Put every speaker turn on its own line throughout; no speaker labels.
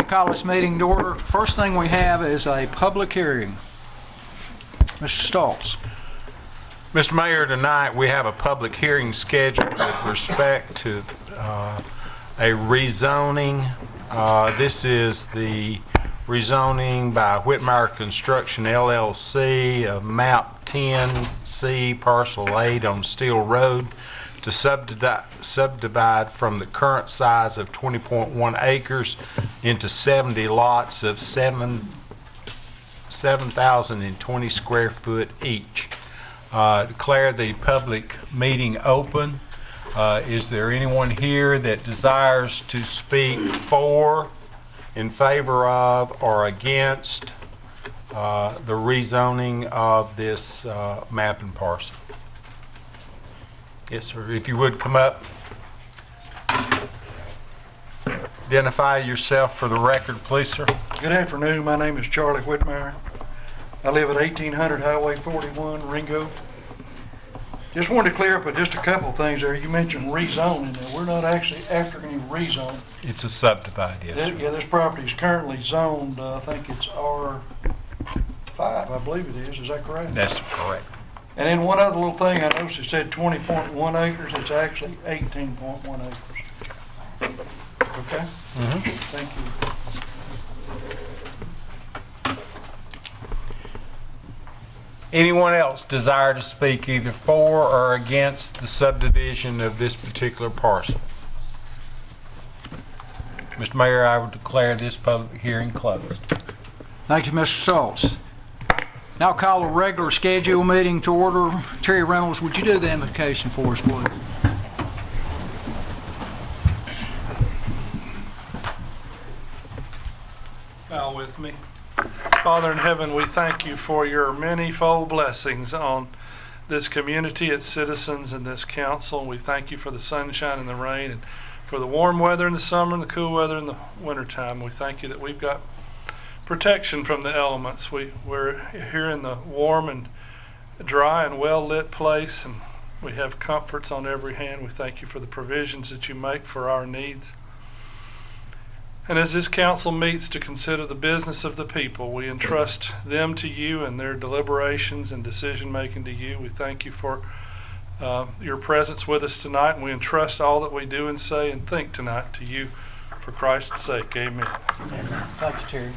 call this meeting to order. First thing we have is a public hearing. Mr. Stoltz.
Mr. Mayor, tonight we have a public hearing scheduled with respect to a rezoning. This is the rezoning by Whitmire Construction LLC of map 10C parcel 8 on Steel Road to subdivide from the current size of 20.1 acres into 70 lots of 7,020 square foot each. Declare the public meeting open. Is there anyone here that desires to speak for, in favor of, or against the rezoning of this map and parcel? Yes, sir. If you would come up. Identify yourself for the record, please, sir.
Good afternoon. My name is Charlie Whitmire. I live at 1800 Highway 41, Ringo. Just wanted to clear up just a couple things there. You mentioned rezoning. Now, we're not actually after any rezone.
It's a subdivide, yes, sir.
Yeah, this property is currently zoned, I think it's R5, I believe it is. Is that correct?
That's correct.
And then one other little thing, I noticed it said 20.1 acres. It's actually 18.1 acres. Okay?
Mm-hmm.
Thank you.
Anyone else desire to speak either for or against the subdivision of this particular parcel? Mr. Mayor, I would declare this public hearing closed.
Thank you, Mr. Stoltz. Now call a regular scheduled meeting to order. Terry Reynolds, would you do the invocation for us, please?
Bow with me. Father in heaven, we thank you for your many-fold blessings on this community, its citizens, and this council. We thank you for the sunshine and the rain, and for the warm weather in the summer and the cool weather in the wintertime. We thank you that we've got protection from the elements. We're here in the warm and dry and well-lit place, and we have comforts on every hand. We thank you for the provisions that you make for our needs. And as this council meets to consider the business of the people, we entrust them to you and their deliberations and decision-making to you. We thank you for your presence with us tonight, and we entrust all that we do and say and think tonight to you for Christ's sake. Amen.
Amen. Thank you, Terry.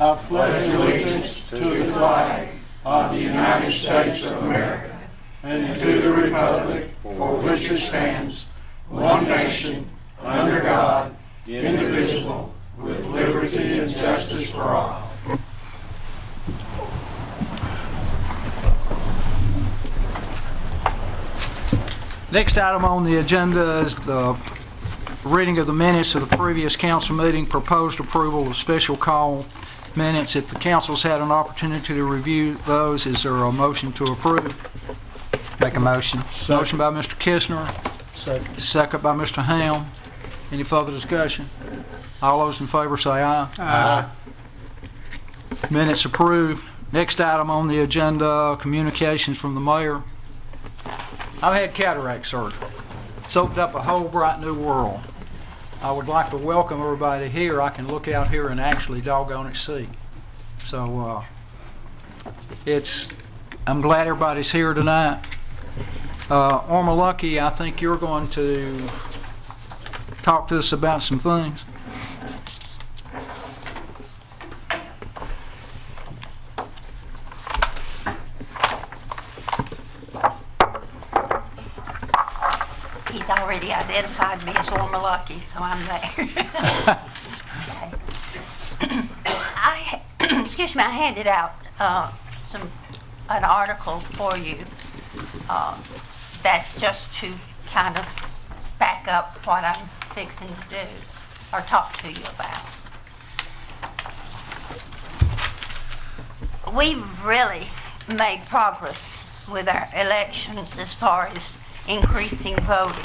I pledge allegiance to the flag of the United States of America and to the republic for which it stands, one nation, under God, indivisible, with liberty and justice for all.
Next item on the agenda is the reading of the minutes of the previous council meeting, proposed approval of special call minutes. If the council's had an opportunity to review those, is there a motion to approve?
Make a motion.
Motion by Mr. Kistner.
Second.
Second by Mr. Ham. Any further discussion? All those in favor say aye.
Aye.
Minutes approved. Next item on the agenda, communications from the mayor. I've had cataract surgery. It's opened up a whole bright new world. I would like to welcome everybody here. I can look out here and actually doggone it see. So I'm glad everybody's here tonight. Orma Lucky, I think you're going to talk to us about some things.
He's already identified me as Orma Lucky, so I'm there. Excuse me, I handed out an article for you that's just to kind of back up what I'm fixing to do or talk to you about. We've really made progress with our elections as far as increasing voting.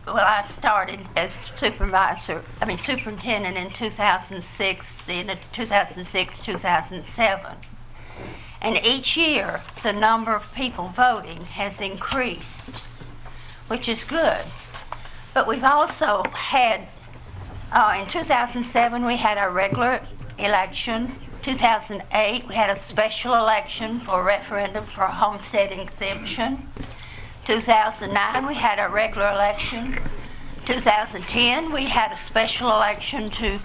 I started as superintendent in 2006, then 2006, 2007. And each year, the number of people voting has increased, which is good. But we've also had, in 2007, we had our regular election. 2008, we had a special election for a referendum for a homestead exemption. 2009, we had a regular election. 2010, we had a special election to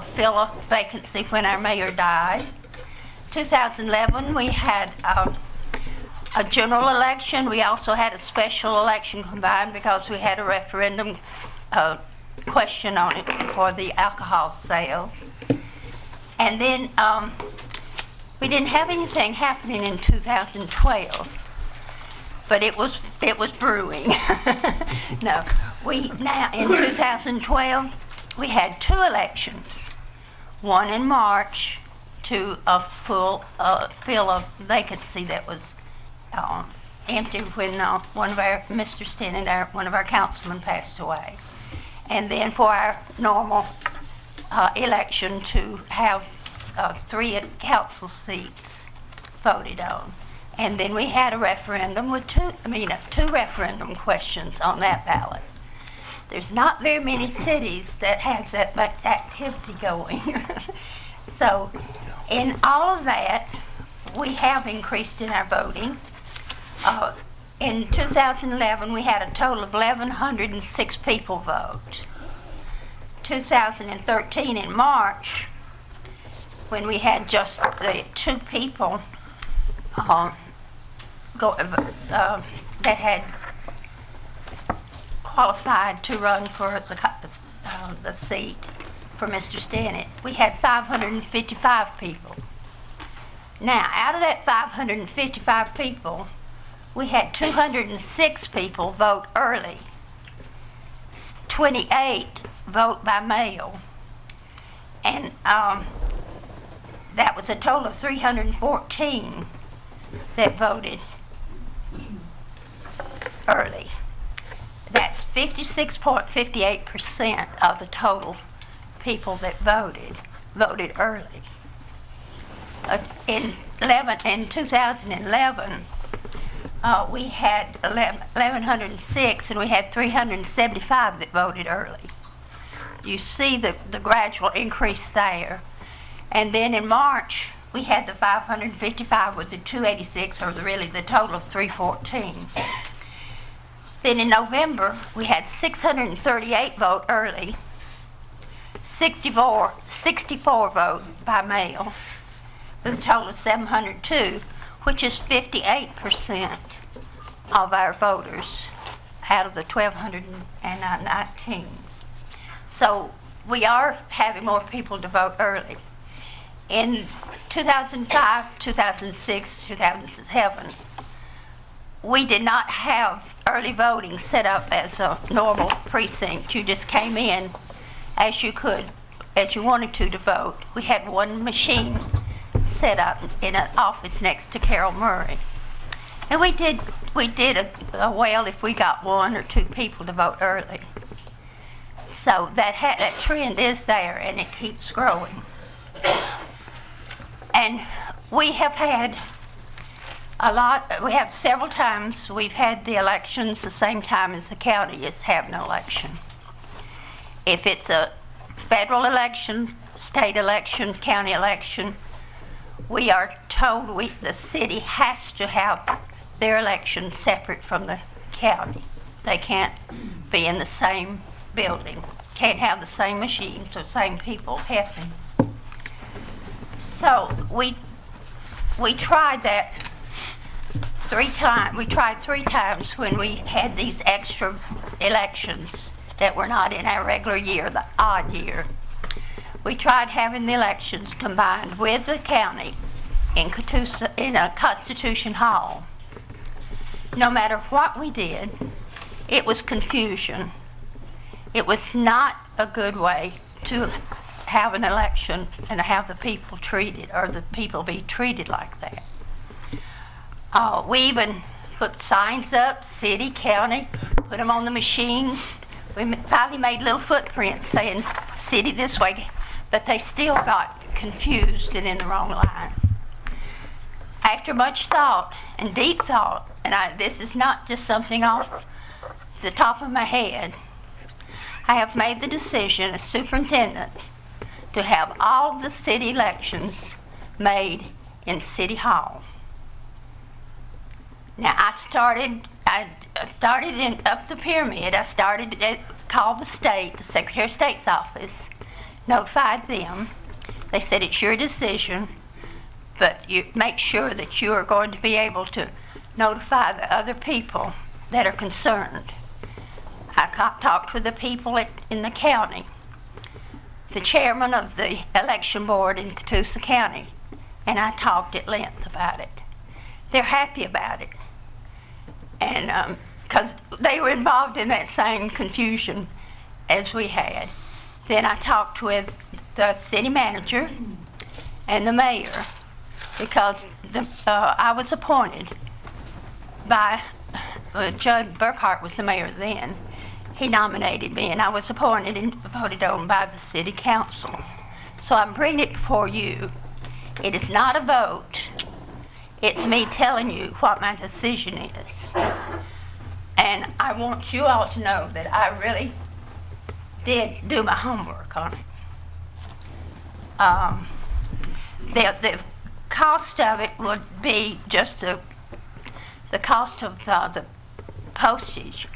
fill a vacancy when our mayor died. 2011, we had a general election. We also had a special election combined because we had a referendum question on it for the alcohol sales. And then we didn't have anything happening in 2012. But it was brewing. No, now in 2012 we had 2 elections. One in March to fill a vacancy that was empty when one of our councilmen passed away, and then for our normal election to have 3 council seats voted on. And then we had a referendum with 2 referendum questions on that ballot. There's not very many cities that has that much activity going. So in all of that, we have increased in our voting. In 2011, we had a total of 1,106 people vote. 2013 in March, when we had just the 2 people that had qualified to run for the seat for Mr. Stinnett, we had 555 people. Now, out of that 555 people, we had 206 people vote early, 28 vote by mail, and that was a total of 314 that voted early. That's 56.58% of the total people that voted early. In 2011, we had 1,106, and we had 375 that voted early. You see the gradual increase there. And then in March, we had the 555 with the 286, or really the total of 314. Then in November, we had 638 vote early, 64 vote by mail, with a total of 702, which is 58% of our voters out of the 1,219. So we are having more people to vote early. In 2005, 2006, 2007, we did not have early voting set up as a normal precinct. You just came in as you wanted to vote. We had one machine set up in an office next to Carol Murray. And we did well if we got 1 or 2 people to vote early. So that trend is there, and it keeps growing. And we have had several times we've had the elections the same time as the county is having an election. If it's a federal election, state election, county election, we are told the city has to have their election separate from the county. They can't be in the same building, can't have the same machines, the same people helping. So we tried that 3 times. We tried 3 times when we had these extra elections that were not in our regular year, the odd year. We tried having the elections combined with the county in a Constitution Hall. No matter what we did, it was confusion. It was not a good way to have an election and have the people treated, or the people be treated like that. We even put signs up, city, county, put them on the machine. We finally made little footprints saying city this way, but they still got confused and in the wrong line. After much thought and deep thought, and this is not just something off the top of my head, I have made the decision as superintendent to have all the city elections made in City Hall. Now, I started in up the pyramid. I called the state, the Secretary of State's office, notified them. They said, it's your decision, but you make sure that you are going to be able to notify the other people that are concerned. I talked with the people in the county, the chairman of the election board in Catoosa County, and I talked at length about it. They're happy about it. And because they were involved in that same confusion as we had. Then I talked with the city manager and the mayor, because I was appointed by Judge Burkhart was the mayor then. He nominated me, and I was appointed and voted on by the city council. So I'm bringing it before you. It is not a vote. It's me telling you what my decision is. And I want you all to know that I really did do my homework on it. The cost of it would be just the cost of the postage,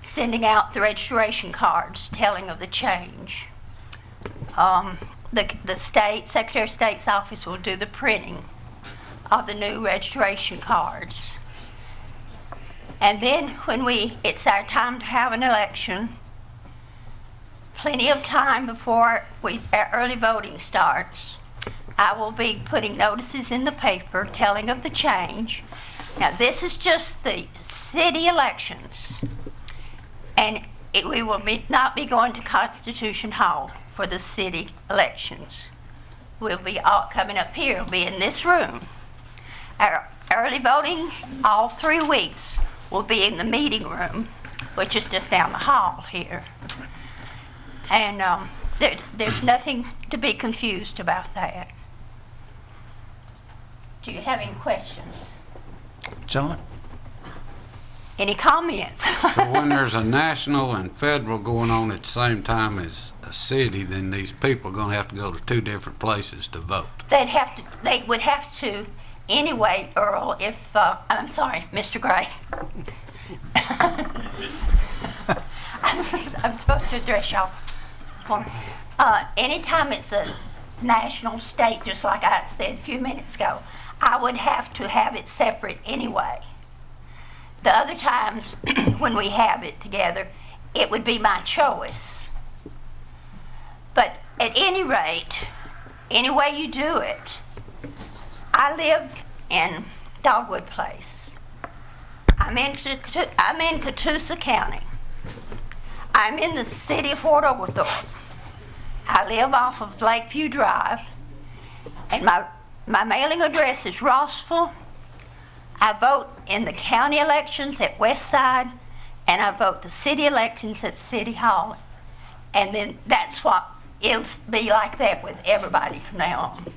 sending out the registration cards telling of the change. The state, Secretary of State's office will do the printing of the new registration cards. And then when it's our time to have an election, plenty of time before our early voting starts, I will be putting notices in the paper telling of the change. Now, this is just the city elections, and we will not be going to Constitution Hall for the city elections. We'll be all coming up here. We'll be in this room. Our early voting, all 3 weeks, will be in the meeting room, which is just down the hall here. And there's nothing to be confused about that. Do you have any questions?
John?
Any comments?
So when there's a national and federal going on at the same time as a city, then these people are going to have to go to 2 different places to vote.
They would have to anyway, Earl, if, I'm sorry, Mr. Gray. I'm supposed to address y'all. Anytime it's a national state, just like I said a few minutes ago, I would have to have it separate anyway. The other times when we have it together, it would be my choice. But at any rate, any way you do it, I live in Dogwood Place. I'm in Catoosa County. I'm in the city of Fort Oglethorpe. I live off of Lakeview Drive, and my mailing address is Rossville. I vote in the county elections at Westside, and I vote the city elections at City Hall. And then that's what it'll be like that with everybody from now on.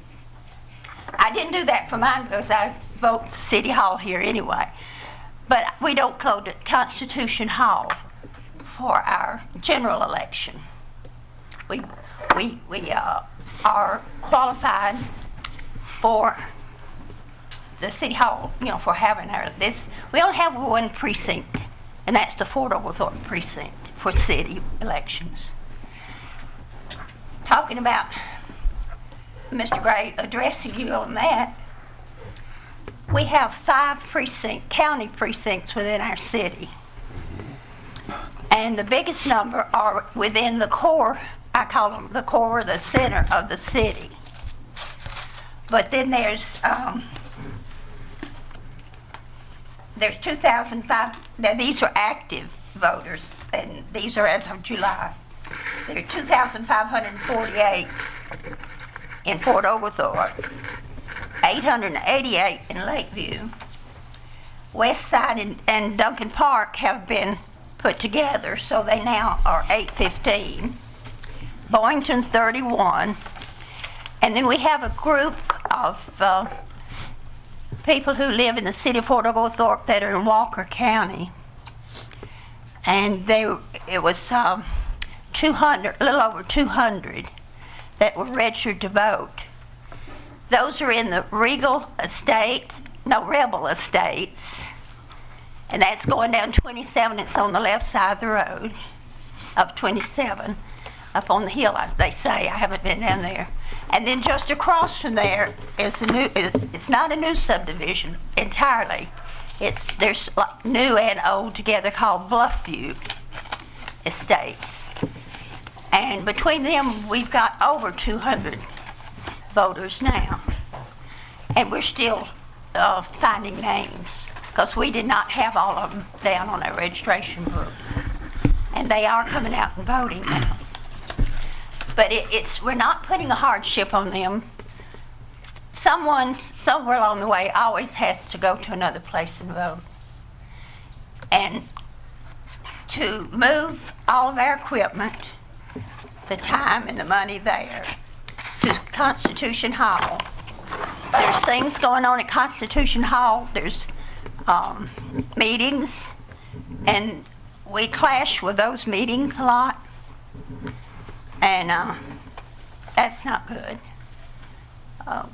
I didn't do that for mine because I vote City Hall here anyway. But we don't go to Constitution Hall for our general election. We are qualified for the City Hall, for having this. We only have 1 precinct, and that's the Fort Oglethorpe precinct for city elections. Talking about Mr. Gray, addressing you on that, we have 5 county precincts within our city. And the biggest number are within the core, I call them the core, the center of the city. But then there's 2,005, now these are active voters, and these are as of July. There are 2,548 in Fort Oglethorpe, 888 in Lakeview. Westside and Duncan Park have been put together, so they now are 815. Boynton 31. And then we have a group of people who live in the city of Fort Oglethorpe that are in Walker County. And it was 200, a little over 200 that were registered to vote. Those are in the Rebel Estates, and that's going down 27. It's on the left side of the road of 27, up on the hill, they say. I haven't been down there. And then just across from there is it's not a new subdivision entirely. There's new and old together, called Bluffview Estates. And between them, we've got over 200 voters now. And we're still finding names, because we did not have all of them down on our registration book. And they are coming out and voting now. But we're not putting a hardship on them. Someone somewhere along the way always has to go to another place and vote. And to move all of our equipment, the time and the money there, to Constitution Hall. There's things going on at Constitution Hall. There's meetings, and we clash with those meetings a lot. And that's not good,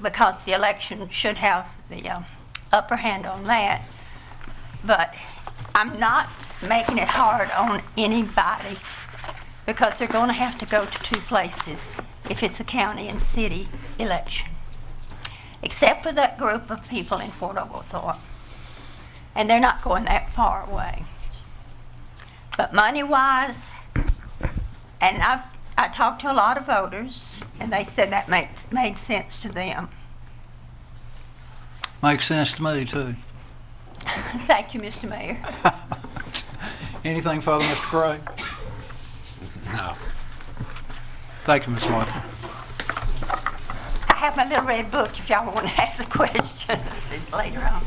because the election should have the upper hand on that. But I'm not making it hard on anybody, because they're going to have to go to two places if it's a county and city election, except for that group of people in Fort Oglethorpe. And they're not going that far away. But money-wise, and I talked to a lot of voters, and they said that made sense to them.
Makes sense to me, too.
Thank you, Mr. Mayor.
Anything further, Mr. Craig? No. Thank you, Ms. Michael.
I have my little red book if y'all want to ask questions later on.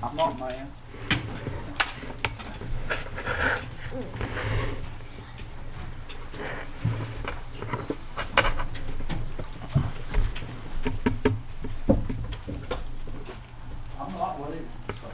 I'm not mad. I'm not with him, so.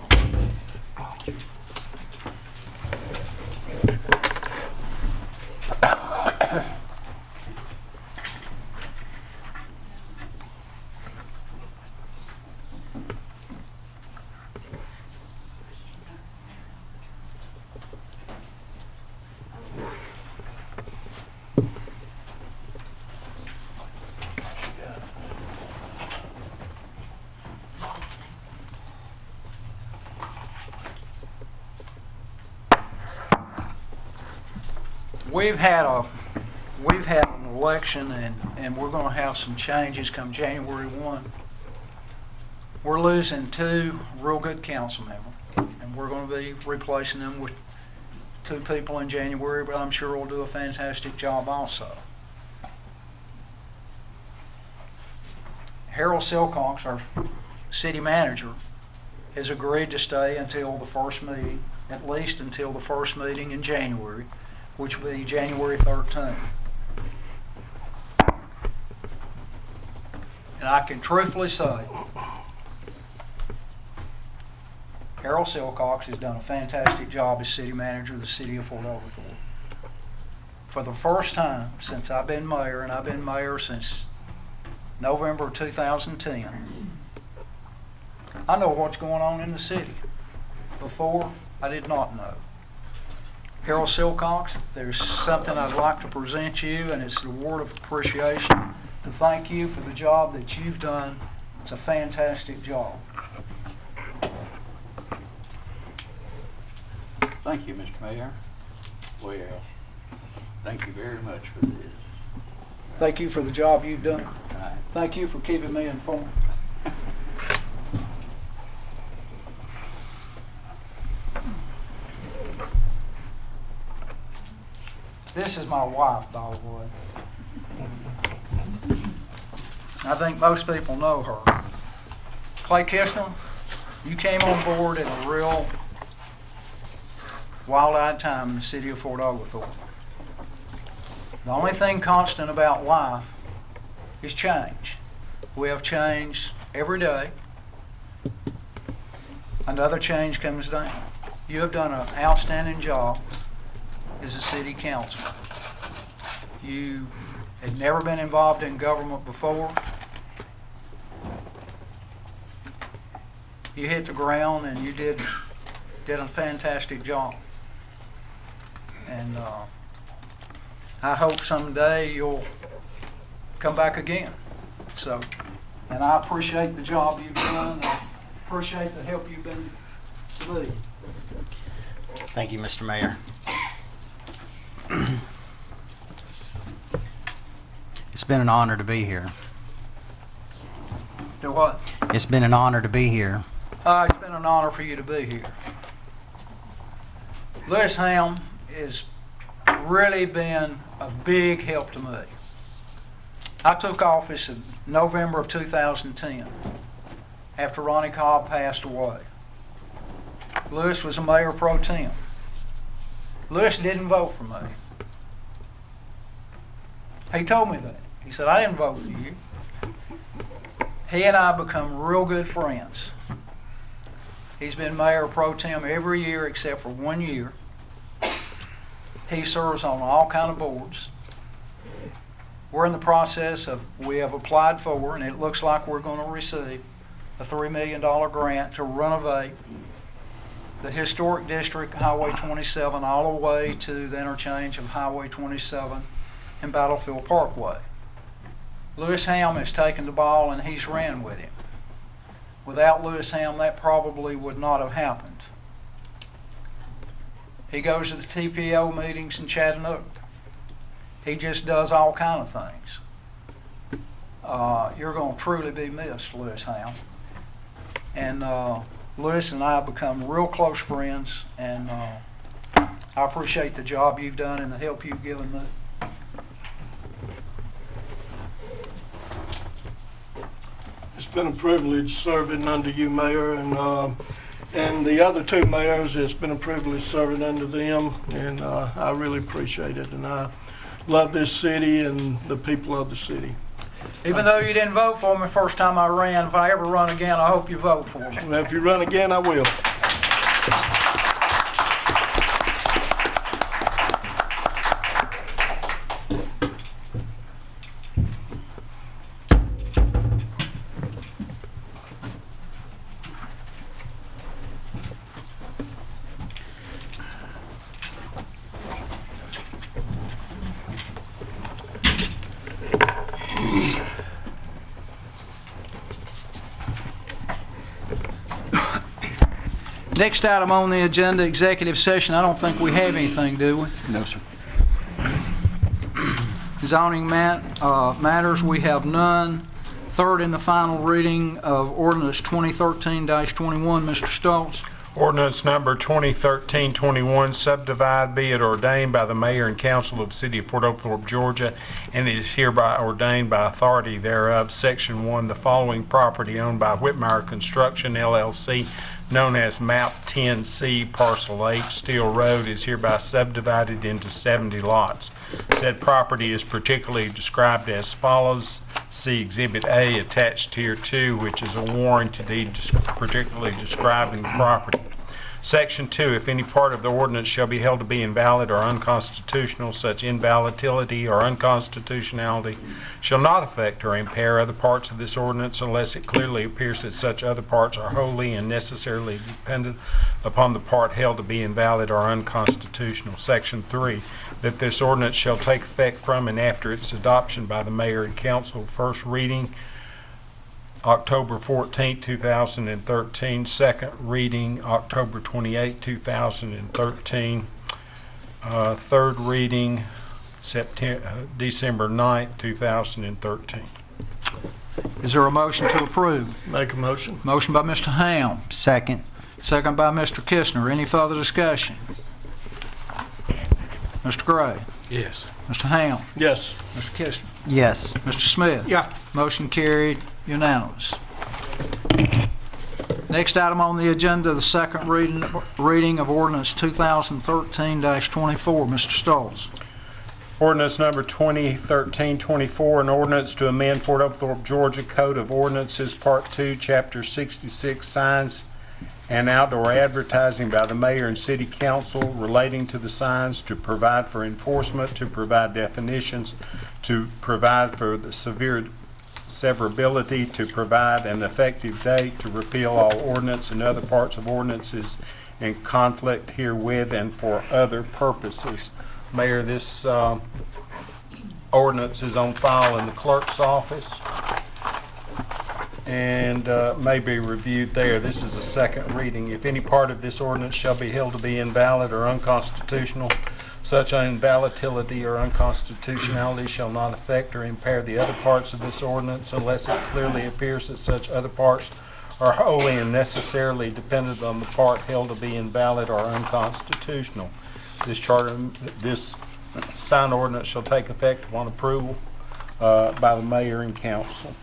We've had an election, and we're going to have some changes come January 1. We're losing 2 real good council members, and we're going to be replacing them with 2 people in January, but I'm sure we'll do a fantastic job also. Harold Silcox, our city manager, has agreed to stay until the first meeting, at least until the first meeting in January, which will be January 13th. And I can truthfully say, Harold Silcox has done a fantastic job as city manager of the city of Fort Oglethorpe. For the first time since I've been mayor, and I've been mayor since November of 2010, I know what's going on in the city. Before, I did not know. Harold Silcox, there's something I'd like to present you, and it's a word of appreciation to thank you for the job that you've done. It's a fantastic job.
Thank you, Mr. Mayor. Well, thank you very much for this.
Thank you for the job you've done.
Right.
Thank you for keeping me informed. This is my wife, by the way. I think most people know her. Clay Kistner, you came on board at a real wild-eyed time in the city of Fort Oglethorpe. The only thing constant about life is change. We have change every day. another change comes down. You have done an outstanding job as a city councilor. You had never been involved in government before. You hit the ground and you did a fantastic job. And I hope someday you'll come back again. So, and I appreciate the job you've done. I appreciate the help you've been to me.
Thank you, Mr. Mayor. It's been an honor to be here.
Do what?
It's been an honor to be here.
It's been an honor for you to be here. Lewis Ham has really been a big help to me. I took office in November of 2010 after Ronnie Cobb passed away. Lewis was a mayor pro tem. Lewis didn't vote for me. He told me that. He said, I didn't vote for you. He and I become real good friends. He's been mayor pro tem every year except for 1 year. He serves on all kind of boards. We're in the process of, we have applied for, and it looks like we're going to receive a $3 million grant to renovate the historic district, Highway 27, all the way to the interchange of Highway 27 and Battlefield Parkway. Lewis Ham has taken the ball and he's ran with him. Without Lewis Ham, that probably would not have happened. He goes to the TPO meetings in Chattanooga. He just does all kind of things. You're going to truly be missed, Lewis Ham. And Lewis and I have become real close friends, and I appreciate the job you've done and the help you've given me.
It's been a privilege serving under you, Mayor, and the other two mayors, it's been a privilege serving under them, and I really appreciate it. And I love this city and the people of the city.
Even though you didn't vote for me first time I ran, if I ever run again, I hope you vote for me.
Well, if you run again, I will.
Next item on the agenda, executive session. I don't think we have anything, do we?
No, sir.
Zoning matters, we have none. Third and the final reading of ordinance 2013-21, Mr. Stoltz.
Ordinance number 2013-21, subdivide, be it ordained by the mayor and council of the city of Fort Oglethorpe, Georgia, and it is hereby ordained by authority thereof. Section 1, the following property owned by Whitmire Construction, LLC, known as Map 10C, Parcel 8, Steel Road, is hereby subdivided into 70 lots. Said property is particularly described as follows. See Exhibit A attached to Tier 2, which is a warranty deed particularly describing the property. Section 2, if any part of the ordinance shall be held to be invalid or unconstitutional, such invalidity or unconstitutionality shall not affect or impair other parts of this ordinance unless it clearly appears that such other parts are wholly and necessarily dependent upon the part held to be invalid or unconstitutional. Section 3, that this ordinance shall take effect from and after its adoption by the mayor and council. First reading October 14, 2013. Second reading, October 28, 2013. Third reading, December 9, 2013.
Is there a motion to approve?
Make a motion.
Motion by Mr. Ham,
Second.
second by Mr. Kistner. Any further discussion? Mr. Gray,
Yes.
Mr. Ham,
Yes.
Mr. Kistner,
Yes.
Mr. Smith.
Yeah.
Motion carried, unanimous. Next item on the agenda, the second reading of ordinance 2013-24. Mr. Stoltz.
Ordinance number 2013-24, an ordinance to amend Fort Oglethorpe, Georgia Code of Ordinances, Part 2, Chapter 66, Signs and outdoor advertising by the mayor and city council relating to the signs, to provide for enforcement, to provide definitions, to provide for the severe severability, to provide an effective date, to repeal all ordinance and other parts of ordinances in conflict herewith, and for other purposes. Mayor, this ordinance is on file in the clerk's office and may be reviewed there. This is a second reading. If any part of this ordinance shall be held to be invalid or unconstitutional, such invalidity or unconstitutionality shall not affect or impair the other parts of this ordinance unless it clearly appears that such other parts are wholly and necessarily dependent on the part held to be invalid or unconstitutional. This sign ordinance shall take effect upon approval by the mayor and council.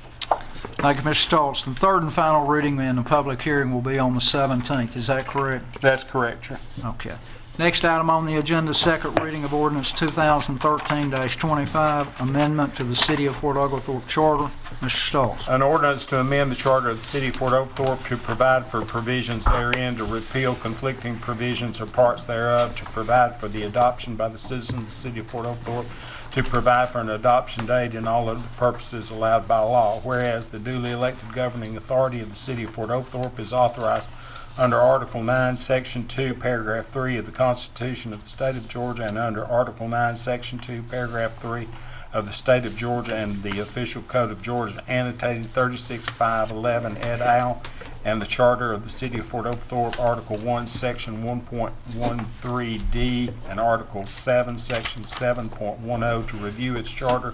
Thank you, Mr. Stoltz. The third and final reading in the public hearing will be on the 17th. Is that correct?
That's correct, sir.
Okay. Next item on the agenda, second reading of ordinance 2013-25, amendment to the City of Fort Oglethorpe Charter. Mr. Stoltz.
An ordinance to amend the charter of the City of Fort Oglethorpe to provide for provisions therein, to repeal conflicting provisions or parts thereof, to provide for the adoption by the citizens of the City of Fort Oglethorpe, to provide for an adoption date and all other purposes allowed by law. Whereas the duly elected governing authority of the City of Fort Oglethorpe is authorized under Article 9, Section 2, Paragraph 3 of the Constitution of the State of Georgia, and under Article 9, Section 2, Paragraph 3 of the State of Georgia and the Official Code of Georgia, annotated 36.511 et al., and the Charter of the City of Fort Oglethorpe, Article 1, Section 1.13D, and Article 7, Section 7.10, to review its charter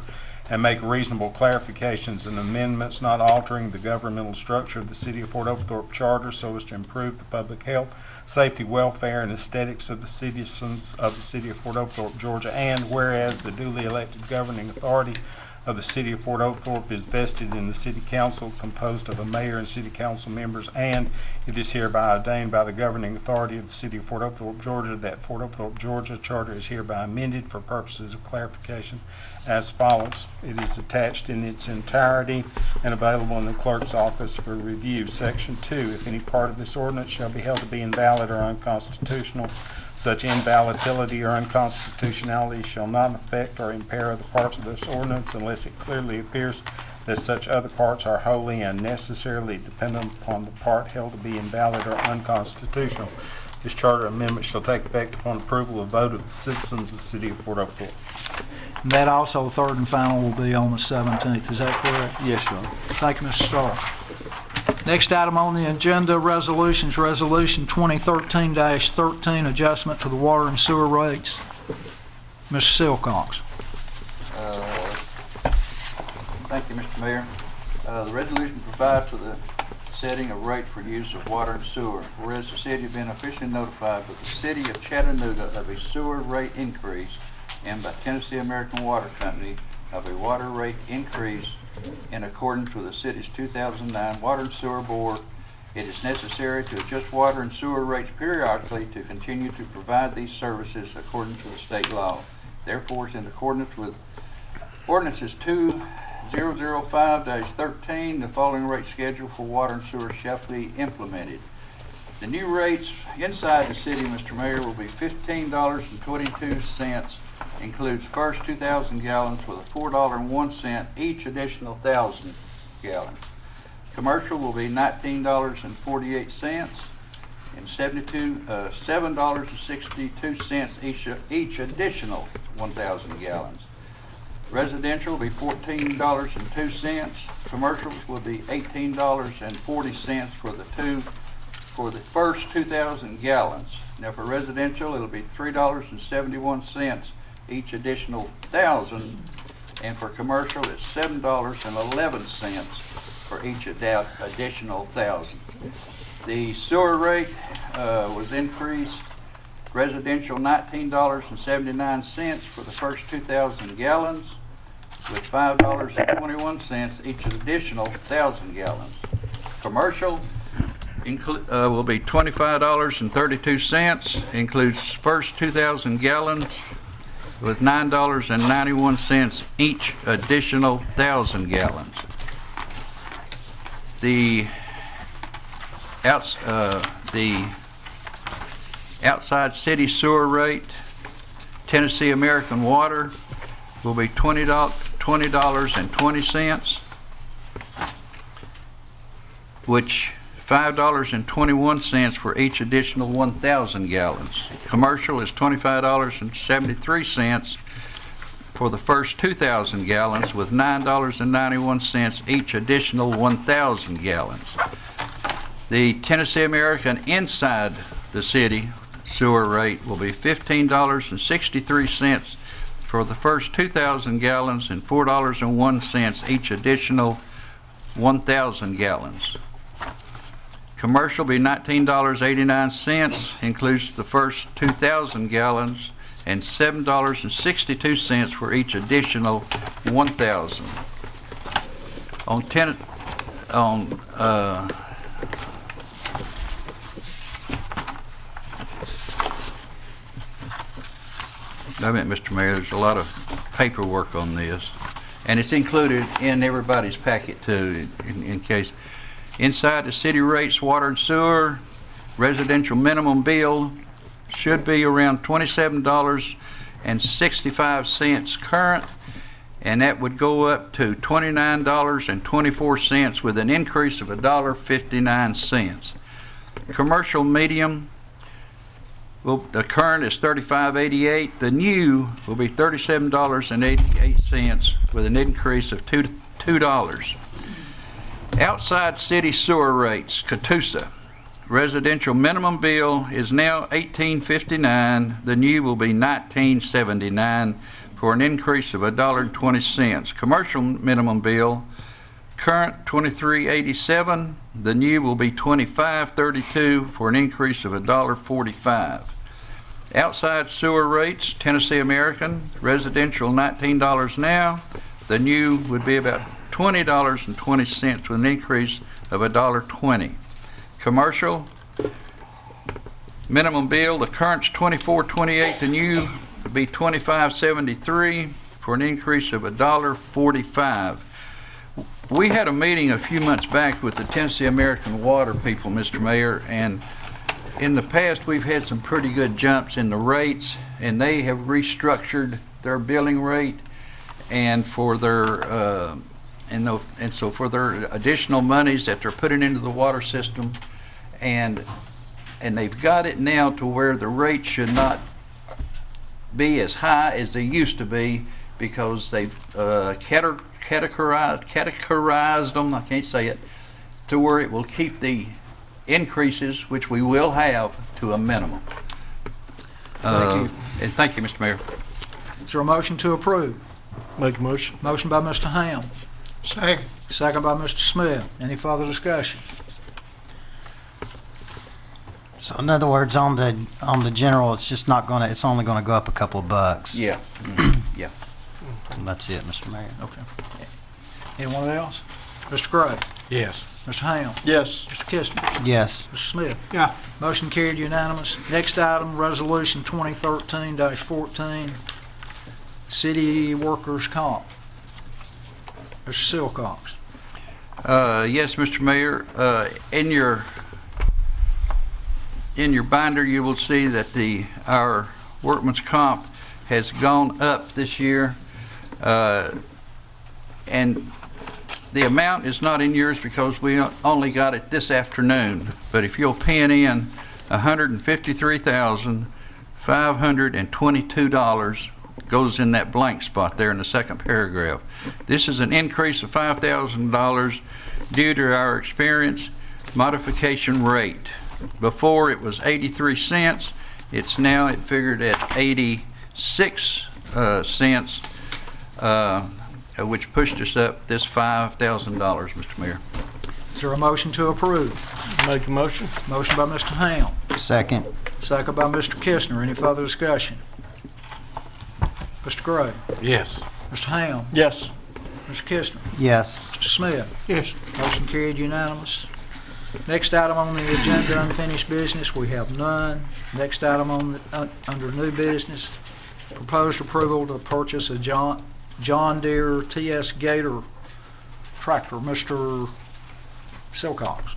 and make reasonable clarifications and amendments not altering the governmental structure of the City of Fort Oglethorpe Charter so as to improve the public health, safety, welfare, and aesthetics of the citizens of the City of Fort Oglethorpe, Georgia. And whereas the duly elected governing authority of the City of Fort Oglethorpe is vested in the City Council composed of a mayor and City Council members, and it is hereby ordained by the governing authority of the City of Fort Oglethorpe, Georgia, that Fort Oglethorpe, Georgia Charter is hereby amended for purposes of clarification as follows. It is attached in its entirety and available in the clerk's office for review. Section 2, if any part of this ordinance shall be held to be invalid or unconstitutional, such invalidity or unconstitutionality shall not affect or impair other parts of this ordinance unless it clearly appears that such other parts are wholly and necessarily dependent upon the part held to be invalid or unconstitutional. This charter amendment shall take effect upon approval of vote of the citizens of the City of Fort Oglethorpe.
And that also, third and final, will be on the 17th. Is that correct?
Yes, Your Honor.
Thank you, Mr. Starr. Next item on the agenda, resolutions. Resolution 2013-13, adjustment to the water and sewer rates. Mr. Silcox.
Thank you, Mr. Mayor. The resolution provides for the setting of rates for use of water and sewer. Whereas the city has been officially notified by the City of Chattanooga of a sewer rate increase and by Tennessee American Water Company of a water rate increase in accordance with the city's 2009 Water and Sewer Board, it is necessary to adjust water and sewer rates periodically to continue to provide these services according to the state law. Therefore, it's in accordance with ordinances 2005-13, the following rate schedule for water and sewer shall be implemented. The new rates inside the city, Mr. Mayor, will be $15.22, includes first 2,000 gallons with a $4.01 each additional 1,000 gallons. Commercial will be $19.48 and $7.62 each additional 1,000 gallons. Residential will be $14.02. Commercials will be $18.40 for the first 2,000 gallons. Now for residential, it'll be $3.71 each additional 1,000, and for commercial, it's $7.11 for each additional 1,000. The sewer rate was increased. Residential $19.79 for the first 2,000 gallons, with $5.21 each additional 1,000 gallons. Commercial will be $25.32, includes first 2,000 gallons, with $9.91 each additional 1,000 gallons. The the outside city sewer rate, Tennessee American Water, will be $20.20, which $5.21 for each additional 1,000 gallons. Commercial is $25.73 for the first 2,000 gallons, with $9.91 each additional 1,000 gallons. The Tennessee American inside the city sewer rate will be $15.63 for the first 2,000 gallons and $4.01 each additional 1,000 gallons. Commercial will be $19.89, includes the first 2,000 gallons, and $7.62 for each additional 1,000. Mr. Mayor, there's a lot of paperwork on this, and it's included in everybody's packet too, in case. Inside the city rates, water and sewer, residential minimum bill should be around $27.65 current, and that would go up to $29.24 with an increase of $1.59. Commercial medium, well, the current is $35.88. The new will be $37.88 with an increase of $2. Outside city sewer rates, Catoosa. Residential minimum bill is now $18.59. The new will be $19.79 for an increase of $1.20. Commercial minimum bill, current $23.87. The new will be $25.32 for an increase of $1.45. Outside sewer rates, Tennessee American, residential $19 now. The new would be about $20.20 with an increase of $1.20. Commercial minimum bill, the current's $24.28. The new would be $25.73 for an increase of $1.45. We had a meeting a few months back with the Tennessee American Water people, Mr. Mayor, and in the past we've had some pretty good jumps in the rates, and they have restructured their billing rate, and for their so for their additional monies that they're putting into the water system, and they've got it now to where the rate should not be as high as they used to be, because they've categorized them, I can't say it, to where it will keep the increases, which we will have, to a minimum.
Thank you.
And thank you, Mr. Mayor.
Is there a motion to approve?
Make a motion.
Motion by Mr. Ham,
Second.
second by Mr. Smith. Any further discussion?
So in other words, on the general, it's just not gonna, it's only gonna go up a couple of bucks.
Yeah. Yeah.
And that's it, Mr. Mayor.
Okay. Anyone else? Mr. Gray?
Yes.
Mr. Ham?
Yes.
Mr. Kistner?
Yes.
Mr. Smith?
Yeah.
Motion carried unanimous. Next item, Resolution 2013-14, City Workers' Comp. Mr. Silcox.
Yes, Mr. Mayor. In your binder, you will see that our workman's comp has gone up this year, and the amount is not in yours because we only got it this afternoon. But if you'll pen in $153,522 goes in that blank spot there in the second paragraph. This is an increase of $5,000 due to our experience modification rate. Before it was 83 cents. It's now it figured at 86 cents, which pushed us up this $5,000, Mr. Mayor.
Is there a motion to approve?
Make a motion.
Motion by Mr. Ham,
Second.
second by Mr. Kistner. Any further discussion? Mr. Gray?
Yes.
Mr. Ham?
Yes.
Mr. Kistner?
Yes.
Mr. Smith?
Yes.
Motion carried unanimous. Next item on the agenda, unfinished business, we have none. Next item on under new business, proposed approval to purchase a John Deere TS Gator tractor. Mr. Silcox.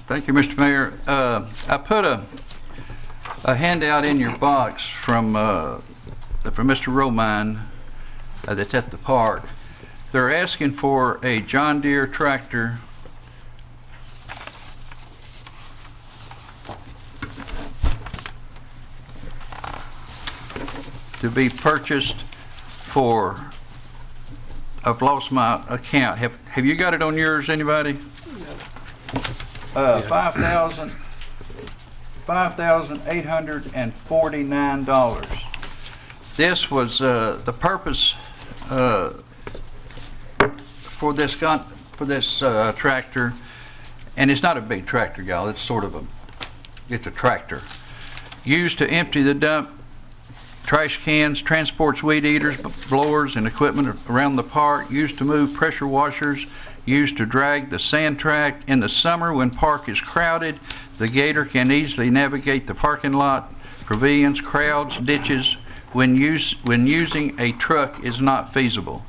Thank you, Mr. Mayor. I put a handout in your box from Mr. Romine that's at the park. They're asking for a John Deere tractor to be purchased for, I've lost my account. Have you got it on yours, anybody? $5,849. This was the purpose for this tractor, and it's not a big tractor, y'all. It's sort of it's a tractor used to empty the dump, trash cans, transports weed eaters, blowers, and equipment around the park, used to move pressure washers, used to drag the sand track. In the summer when park is crowded, the gator can easily navigate the parking lot, pavilions, crowds, ditches when using a truck is not feasible.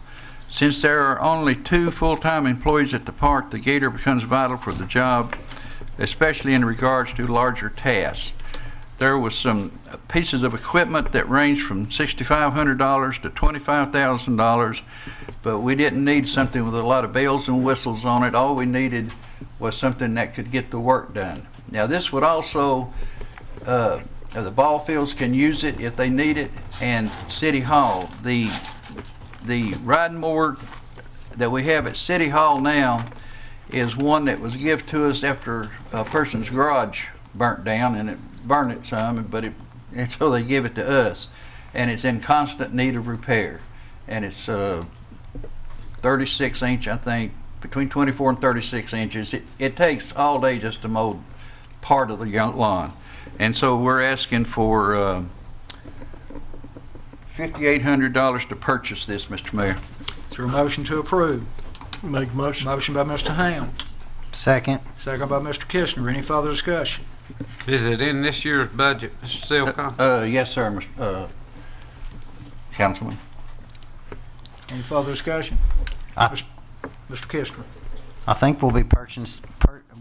Since there are only 2 full-time employees at the park, the gator becomes vital for the job, especially in regards to larger tasks. There was some pieces of equipment that ranged from $6,500 to $25,000, but we didn't need something with a lot of bells and whistles on it. All we needed was something that could get the work done. Now this would also, the ball fields can use it if they need it, and City Hall. The riding mower that we have at City Hall now is one that was given to us after a person's garage burnt down, and it burned it some, and so they give it to us, and it's in constant need of repair, and it's 36 inch, I think, between 24 and 36 inches. It takes all day just to mow part of the lawn, and so we're asking for $5,800 to purchase this, Mr. Mayor.
Is there a motion to approve?
Make a motion.
Motion by Mr. Ham,
Second.
second by Mr. Kistner. Any further discussion?
Is it in this year's budget, Mr. Silcott?
Yes, sir, Councilman.
Any further discussion?
I-
Mr. Kistner.
I think we'll be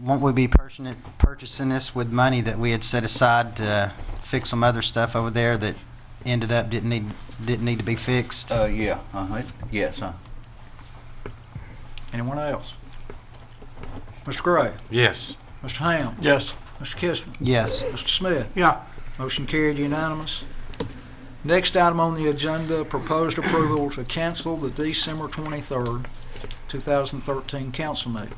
won't we be purchasing this with money that we had set aside to fix some other stuff over there that ended up didn't need to be fixed?
Yeah, yes,
Anyone else? Mr. Gray.
Yes.
Mr. Ham.
Yes.
Mr. Kistner.
Yes.
Mr. Smith.
Yeah.
Motion carried unanimous. Next item on the agenda, proposed approval to cancel the December 23rd, 2013 council meeting.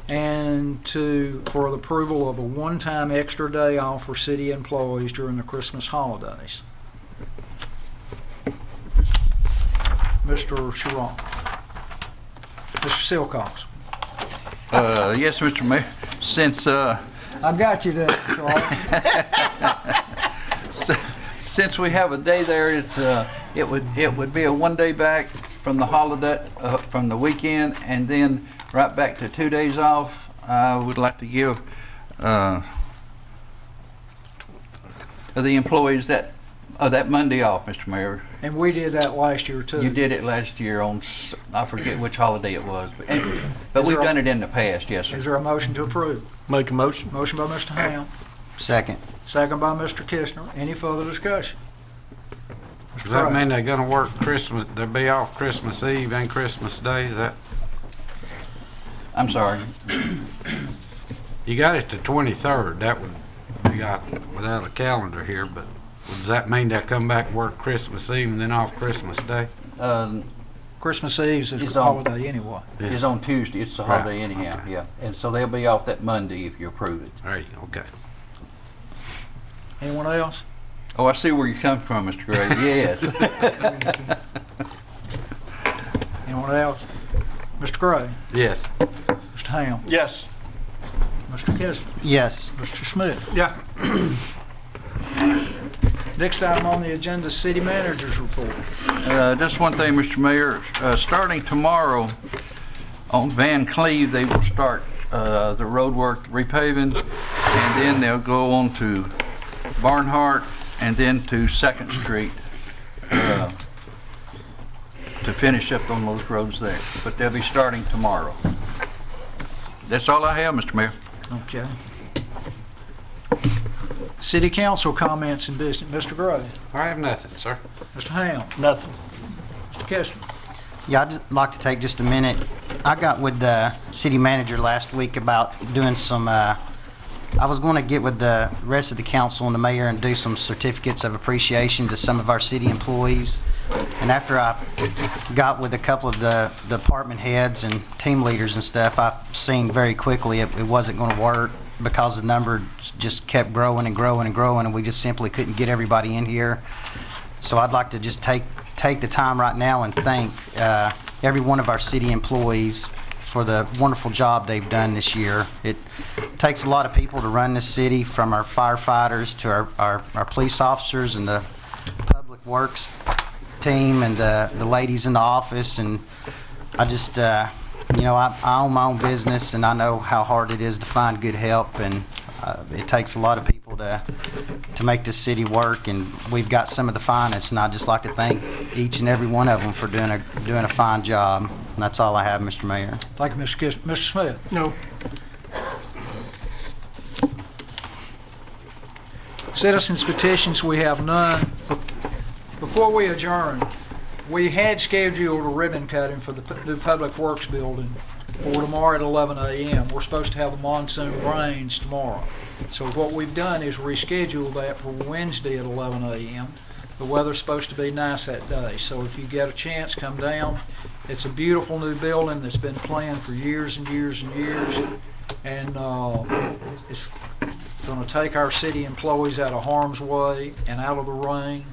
And for the approval of a one-time extra day off for city employees during the Christmas holidays. Mr. Sharon. Mr. Silcox.
Yes, Mr. Mayor. Since
I got you there, Charlie.
since we have a day there, it would be a 1 day back from the holiday, from the weekend, and then right back to 2 days off. I would like to give the employees that Monday off, Mr. Mayor.
And we did that last year too.
You did it last year on, I forget which holiday it was, but we've done it in the past, yes, sir.
Is there a motion to approve?
Make a motion.
Motion by Mr. Ham,
Second.
second by Mr. Kistner. Any further discussion? Mr.
Does that
Gray.
mean they're gonna work Christmas, they'll be off Christmas Eve and Christmas Day? Is that,
I'm sorry.
you got it to 23rd, that would be out without a calendar here, but does that mean they'll come back and work Christmas Eve and then off Christmas Day?
Christmas Eve is
It's
a
on-
holiday anyway.
It's on Tuesday, it's the
Right,
holiday anyhow,
okay.
yeah. And so they'll be off that Monday if you approve it.
There you go, okay.
Anyone else?
Oh, I see where you come from, Mr. Gray, yes.
Anyone else? Mr. Gray,
Yes.
Mr. Ham,
Yes.
Mr. Kistner,
Yes.
Mr. Smith.
Yeah.
Next item on the agenda, city manager's report.
Just one thing, Mr. Mayor, starting tomorrow on Van Cleve, they will start the road work repaving, and then they'll go on to Barnhart and then to 2nd Street to finish up on those roads there. But they'll be starting tomorrow. That's all I have, Mr. Mayor.
Okay. City council comments and business. Mr. Gray,
I have nothing, sir.
Mr. Ham,
Nothing.
Mr. Kester.
Yeah, I'd just like to take just a minute. I got with the city manager last week about doing some, I was going to get with the rest of the council and the mayor and do some certificates of appreciation to some of our city employees. And after I got with a couple of the department heads and team leaders and stuff, I seen very quickly it wasn't going to work because the number just kept growing and growing and growing, and we just simply couldn't get everybody in here. So I'd like to just take the time right now and thank every one of our city employees for the wonderful job they've done this year. It takes a lot of people to run this city, from our firefighters to our police officers and the public works team and the ladies in the office. And I just, I own my own business, and I know how hard it is to find good help, and it takes a lot of people to make this city work, and we've got some of the finest, and I'd just like to thank each and every one of them for doing a fine job. And that's all I have, Mr. Mayor.
Thank you, Mr. Kester. Mr. Smith.
No.
Citizens petitions, we have none. Before we adjourn, we had scheduled a ribbon cutting for the new Public Works building for tomorrow at 11 a.m. We're supposed to have the monsoon rains tomorrow. So what we've done is reschedule that for Wednesday at 11 a.m. The weather's supposed to be nice that day, so if you get a chance, come down. It's a beautiful new building that's been planned for years and years and years, and it's going to take our city employees out of harm's way and out of the rain,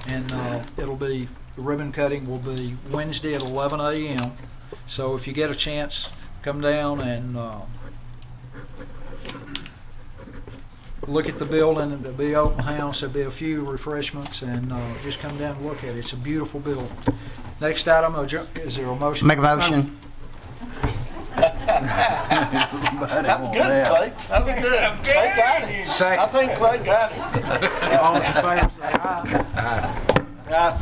and the ribbon cutting will be Wednesday at 11 a.m. So if you get a chance, come down and look at the building. There'll be open house, there'll be a few refreshments, and just come down and look at it. It's a beautiful building. Next item, is there a motion?
Make a motion.
That was good, Clay. That was good. Clay got it.
Second.
I think Clay got it.
All those in favor say aye.
Yeah.